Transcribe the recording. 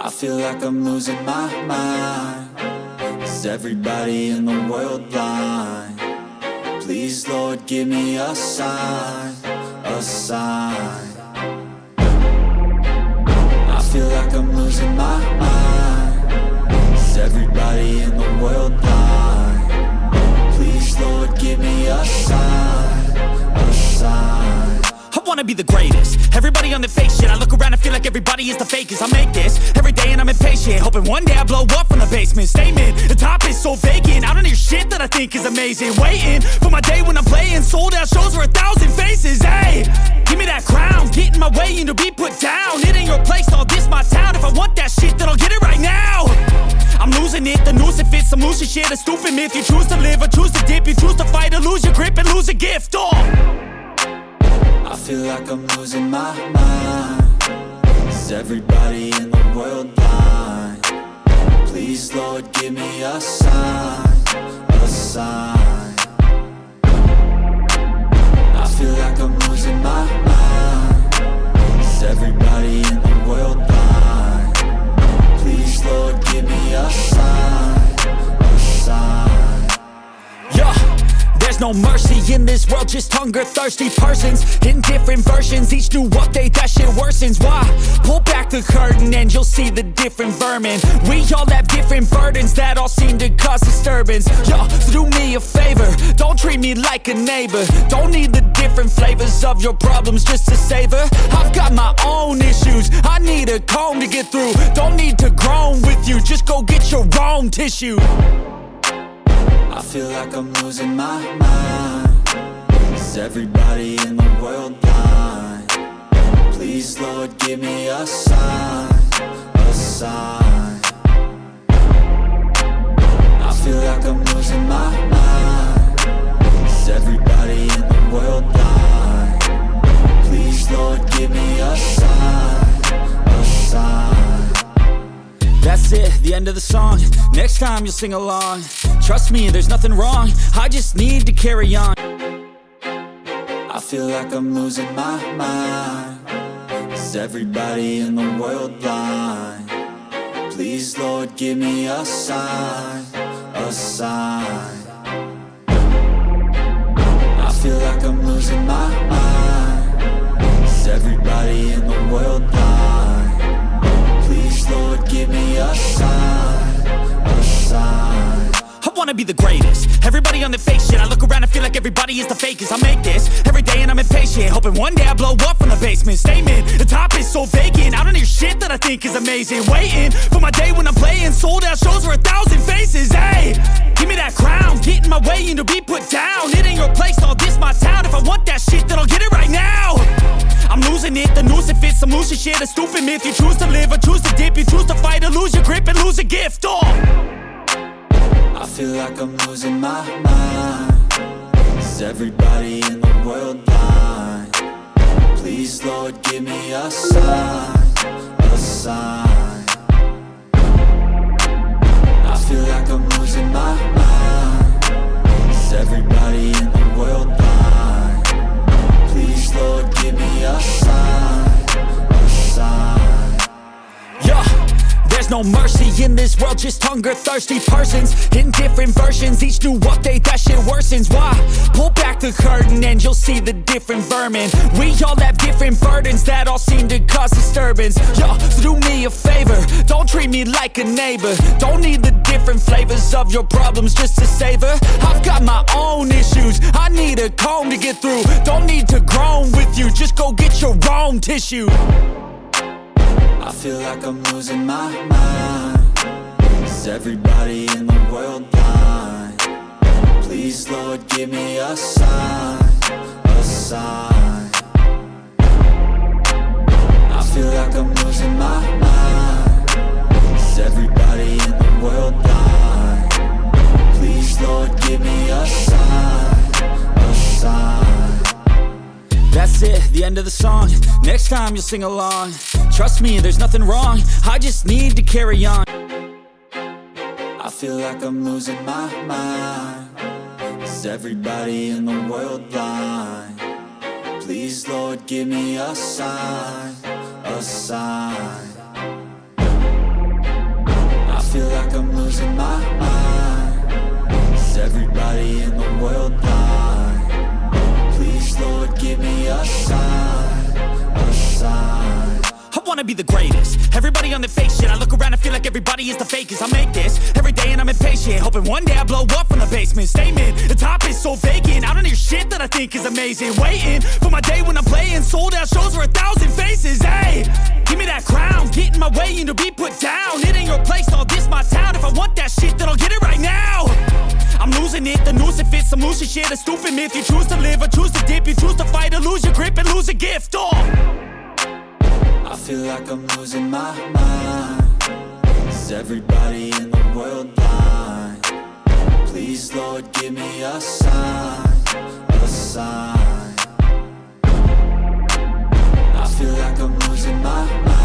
I feel like I'm losing my mind. Is everybody in the world blind? Please, Lord, give me a sign, a sign. I feel like I'm losing my mind. Is everybody in the world blind? Please, Lord, give me a sign, a sign. I wanna be the greatest. Everybody on the fake shit. I look around and feel like everybody is the fakest. I make this every day and I'm impatient, hoping one day I blow up from the basement. Statement, the top is so vacant. I don't hear shit that I think is amazing. Waiting for my day when I'm playing sold out shows for 1,000 faces. Hey, give me that crown, get in my way and to be put down. It ain't your place, all this my town. If I want that shit, then I'll get it right now. I'm losing it, the noose it fits. I'm losing shit, a stupid myth. You choose to live or choose to dip. You choose to fight or lose your grip and lose a gift. I feel like I'm losing my mind. Is everybody in the world blind? Please, Lord, give me a sign, a sign. I feel like I'm losing my mind. Is everybody in the world blind? Please, Lord, give me a sign, a sign. Yeah. There's no mercy in this world, just hunger-thirsty persons in different versions. Each new update, that shit worsens. Why? Pull back the curtain and you'll see the different vermin. We all have different burdens that all seem to cause disturbance. Yo, so do me a favor, don't treat me like a neighbor. Don't need the different flavors of your problems just to savor. I've got my own issues, I need a comb to get through. Don't need to groan with you, just go get your own tissue. I feel like I'm losing my mind. Is everybody in the world blind? Please, Lord, give me a sign, a sign. I feel like I'm losing my mind. Is everybody in the world blind? Please, Lord, give me a sign, a sign. That's it, the end of the song. Next time you'll sing along. Trust me, there's nothing wrong. I just need to carry on. I feel like I'm losing my mind. Is everybody in the world blind? Please, Lord, give me a sign, a sign. I feel like I'm losing my mind. Is everybody in the world blind? Please, Lord, give me a sign, a sign. I wanna be the greatest. Everybody on the fake shit. I look around and feel like everybody is the fakest. I make this every day and I'm impatient, hoping one day I blow up from the basement. Statement, the top is so vacant. I don't hear shit that I think is amazing. Waiting for my day when I'm playing sold out shows for 1,000 faces. Hey, give me that crown, get in my way and to be put down. It ain't your place, all this my town. If I want that shit, then I'll get it right now. I'm losing it, the noose it fits. I'm losing shit, a stupid myth. You choose to live or choose to dip. You choose to fight or lose your grip and lose a gift. I feel like I'm losing my mind. Is everybody in the world blind? Please, Lord, give me a sign, a sign. I feel like I'm losing my mind. Is everybody in the world blind? Please, Lord, give me a sign, a sign. Yeah. There's no mercy in this world, just hunger-thirsty persons in different versions. Each new update, that shit worsens. Why? Pull back the curtain and you'll see the different vermin. We all have different burdens that all seem to cause disturbance. Yo, so do me a favor, don't treat me like a neighbor. Don't need the different flavors of your problems just to savor. I've got my own issues, I need a comb to get through. Don't need to groan with you, just go get your own tissue. I feel like I'm losing my mind. Is everybody in the world blind? Please, Lord, give me a sign, a sign. I feel like I'm losing my mind. Is everybody in the world blind? Please, Lord, give me a sign, a sign. That's it, the end of the song. Next time you'll sing along. Trust me, there's nothing wrong. I just need to carry on. I feel like I'm losing my mind. Is everybody in the world blind? Please, Lord, give me a sign, a sign. wanna be the greatest. Everybody on the fake shit, I look around and feel like everybody is the fakest. I make this every day and I'm impatient, hoping one day I blow up from the basement. Statement, the top is so vacant, I don't hear shit that I think is amazing. Waiting for my day when I'm playing sold out shows for 1,000 faces. Hey, give me that crown, get in my way and to be put down. It ain't your place, all this my town. If I want that shit, then I'll get it right now. I'm losing it, the noose it fits, some losing shit, a stupid myth. You choose to live or choose to dip, you choose to fight or lose your grip and lose a gift. I feel like I'm losing my mind. Is everybody in the world blind? Please, Lord, give me a sign, a sign. I feel like I'm losing my mind.